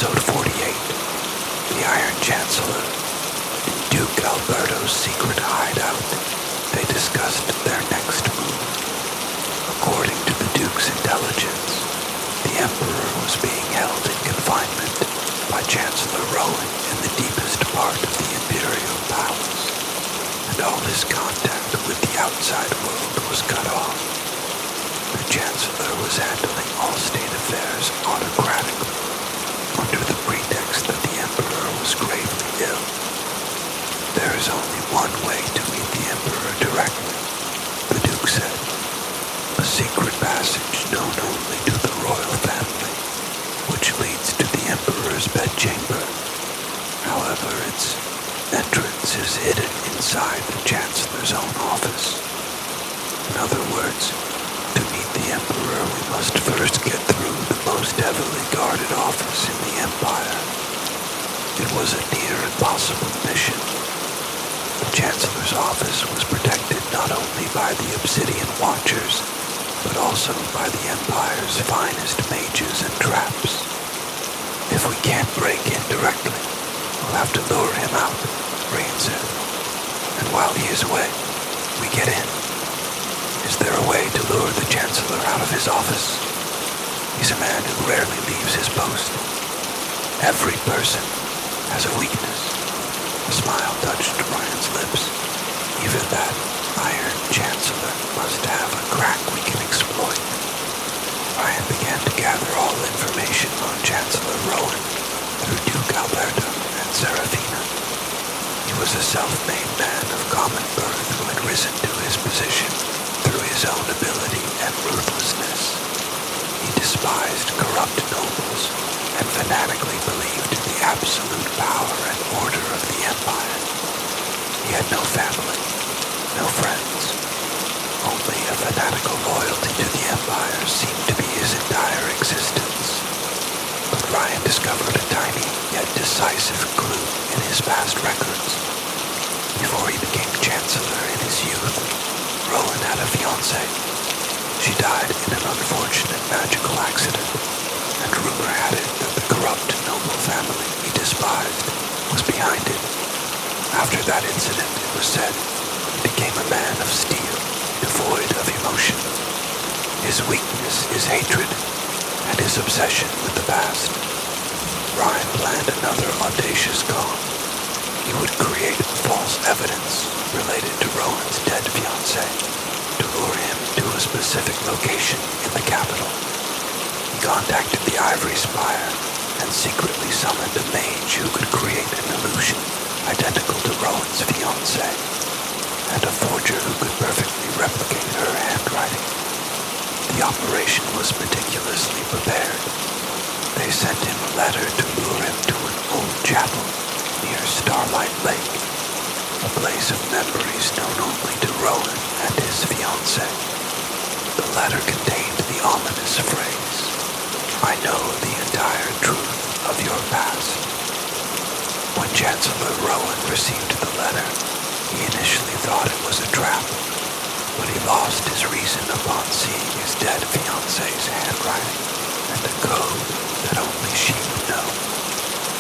Episode 48, The Iron Chancellor. In Duke Alberto's secret hideout, they discussed their next move. According to the Duke's intelligence, the Emperor was being held in confinement by Chancellor Rowan in the deepest part of the Imperial Palace, and all his contact with the outside world was cut off. The Chancellor was handling all state affairs autocratically, under the pretext that the Emperor was gravely ill. There is only one way to meet the Emperor directly, the Duke said. A secret passage known only to the royal family, which leads to the Emperor's bedchamber. However, its entrance is hidden inside the Chancellor's own office. In other words, to meet the Emperor, we must first get through the most heavily guarded office in the Empire. It was a near impossible mission. The Chancellor's office was protected not only by the Obsidian Watchers, but also by the Empire's finest mages and traps. If we can't break in directly, we'll have to lure him out, Rain said. And while he is away, we get in. Is there a way to lure the Chancellor out of his office? He's a man who rarely leaves his post. Every person has a weakness. A smile touched Ryan's lips. Even that Iron Chancellor must have a crack we can exploit. Ryan began to gather all information on Chancellor Rowan through Duke Alberto and Serafina. He was a self-made man of common birth who had risen to his position through his own ability and ruthlessness. He despised corrupt nobles and fanatically believed in the absolute power and order of the Empire. He had no family, no friends. Only a fanatical loyalty to the Empire seemed to be his entire existence. But Ryan discovered a tiny yet decisive clue in his past records. Before he became Chancellor in his youth, Rowan had a fiancée. She died in an unfortunate magical accident, and rumor had it that the corrupt noble family he despised was behind it. After that incident, it was said, he became a man of steel, devoid of emotion. His weakness is hatred, and his obsession with the past. Ryan planned another audacious con. He would create false evidence related to Rowan's dead fiancée to lure him to a specific location in the capital. He contacted the Ivory Spire and secretly summoned a mage who could create an illusion identical to Rowan's fiancée, and a forger who could perfectly replicate her handwriting. The operation was meticulously prepared. They sent him a letter to lure him to an old chapel near Starlight Lake, a place of memories known only to Rowan and his fiancée. The letter contained the ominous phrase, "I know the entire truth of your past." When Chancellor Rowan received the letter, he initially thought it was a trap, but he lost his reason upon seeing his dead fiancée's handwriting and a code that only she would know.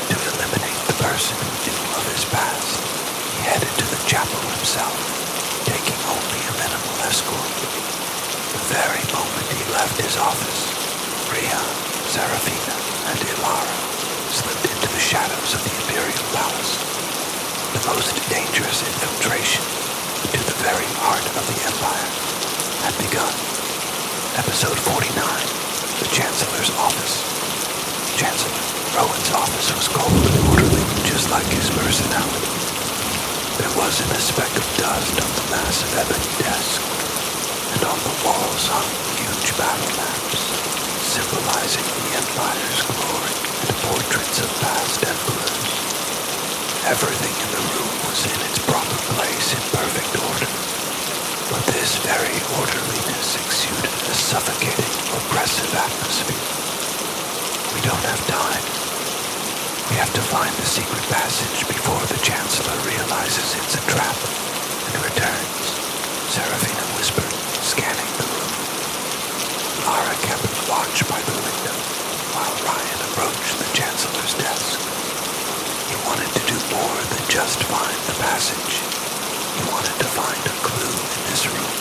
To eliminate the person who knew of his past, he headed to the chapel himself, taking only a minimal escort. The very moment he left his office, Rian, Serafina, and Ilara slipped into the shadows of the Imperial Palace. The most dangerous infiltration into the very heart of the Empire had begun. Episode 49, The Chancellor's Office. Chancellor Rowan's office was cold and orderly, just like his personality. There wasn't a speck of dust on the massive ebony desk, and on the walls hung huge battle maps, symbolizing the Empire's glory and portraits of past emperors. Everything in the room was in its proper place in perfect order, but this very orderliness exuded a suffocating, oppressive atmosphere. We don't have time. We have to find the secret passage before the Chancellor realizes it's a trap and returns, Serafina whispered, scanning the room. Lara kept watch by the window, while Ryan approached approached the Chancellor's desk. He wanted to do more than just find the passage. He wanted to find a clue in this room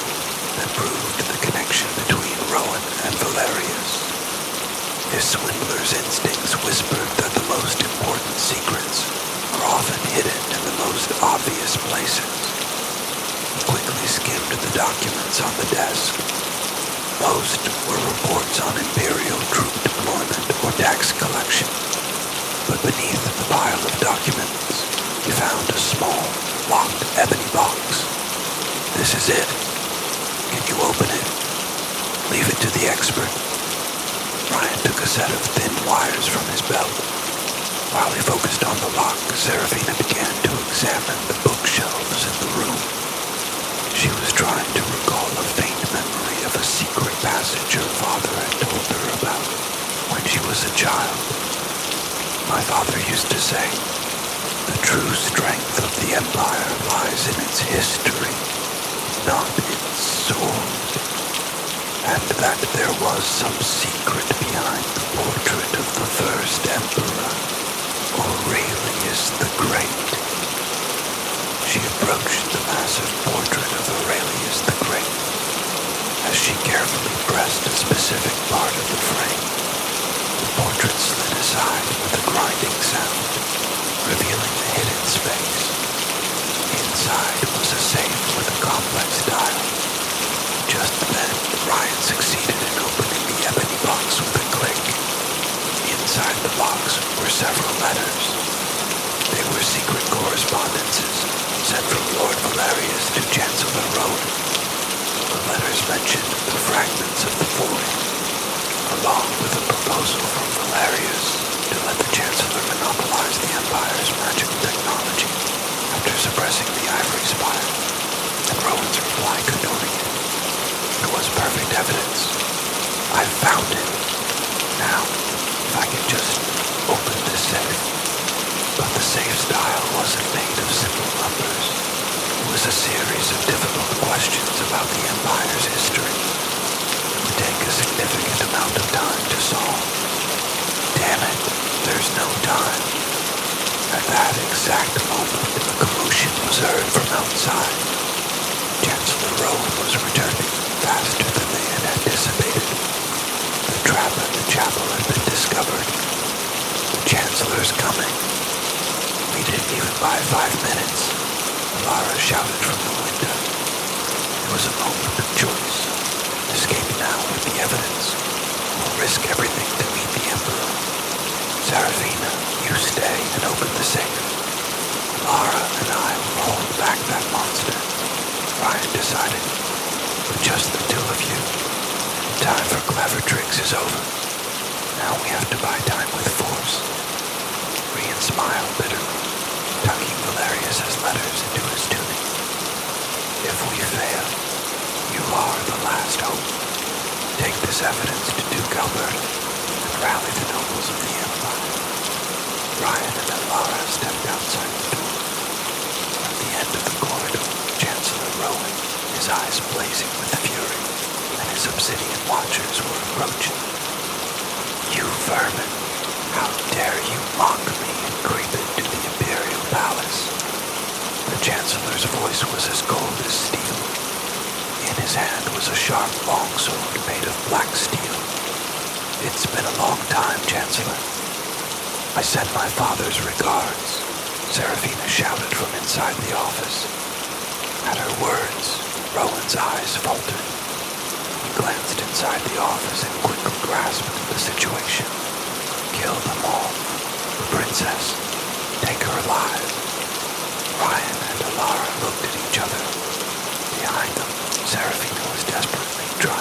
that proved the connection between Rowan and Valerius. His swindler's instincts whispered that the most important secrets are often hidden in the most obvious places. He quickly skimmed the documents on the desk. Most were reports on Imperial troop deployment or tax collection. But beneath the pile of documents, he found a small, locked ebony box. "This is it. Can you open it? Leave it to the expert." Ryan took a set of thin wires from his belt. While he focused on the lock, Serafina began to examine the bookshelves in the room. She was trying to recall a faint memory of a secret passage her father had told her about when she was a child. "My father used to say, the true strength of the Empire lies in its history, not its sword, and that there was some secret behind the portrait of the first Emperor, Aurelius the Great." She approached the massive portrait of Aurelius the Great. As she carefully pressed a specific part of the frame, the portrait slid aside with a grinding sound, revealing a hidden space. Inside was a safe with a complex dial. Just then, Ryan succeeded in opening the ebony box with a click. Inside the box were several letters. They were secret correspondences sent from Lord Valerius to Chancellor Rowan. The letters mentioned the fragments of the void, along with a proposal from Valerius to let the Chancellor monopolize the Empire's magical technology after suppressing the Ivory Spire, and Rowan's reply condoning it. It was perfect evidence. "I found it. Now, if I could just open this safe." But the safe's dial wasn't made of simple numbers. It was a series of difficult questions about the Empire's history. It would take a significant amount of time to solve. Damn it, there's no time. At that exact moment, a commotion was heard from outside. Chancellor Rowan was returning faster than they had anticipated. The trap at the chapel had been discovered. "The Chancellor's coming." "We didn't even buy 5 minutes," Lara shouted from the window. It was a moment of choice. Escape now with the evidence, or risk everything to meet the Emperor. "Serafina, you stay and open the safe. Lara and I will hold back that monster," Ryan decided. "With just the two of you, the time for clever tricks is over. Now we have to buy time with force." Rian smiled bitterly, tucking Valerius's letters into his tunic. "If we fail, you are the last hope. Take this evidence to Duke Alberto and rally the nobles of the Empire." Ryan and Alara stepped outside the door. At the end of the corridor, Chancellor Rowan, his eyes blazing with fury, and his obsidian watchers were approaching. "You vermin! How dare you mock me and creep into the Imperial Palace?" The Chancellor's voice was as cold as steel. In his hand was a sharp longsword made of black steel. "It's been a long time, Chancellor. I send my father's regards," Serafina shouted from inside the office. At her words, Rowan's eyes faltered. He glanced inside the office and quickly grasped the situation. "Kill them all. The princess. Take her alive." Ryan and Alara looked at each other. Behind them, Serafina was desperately trying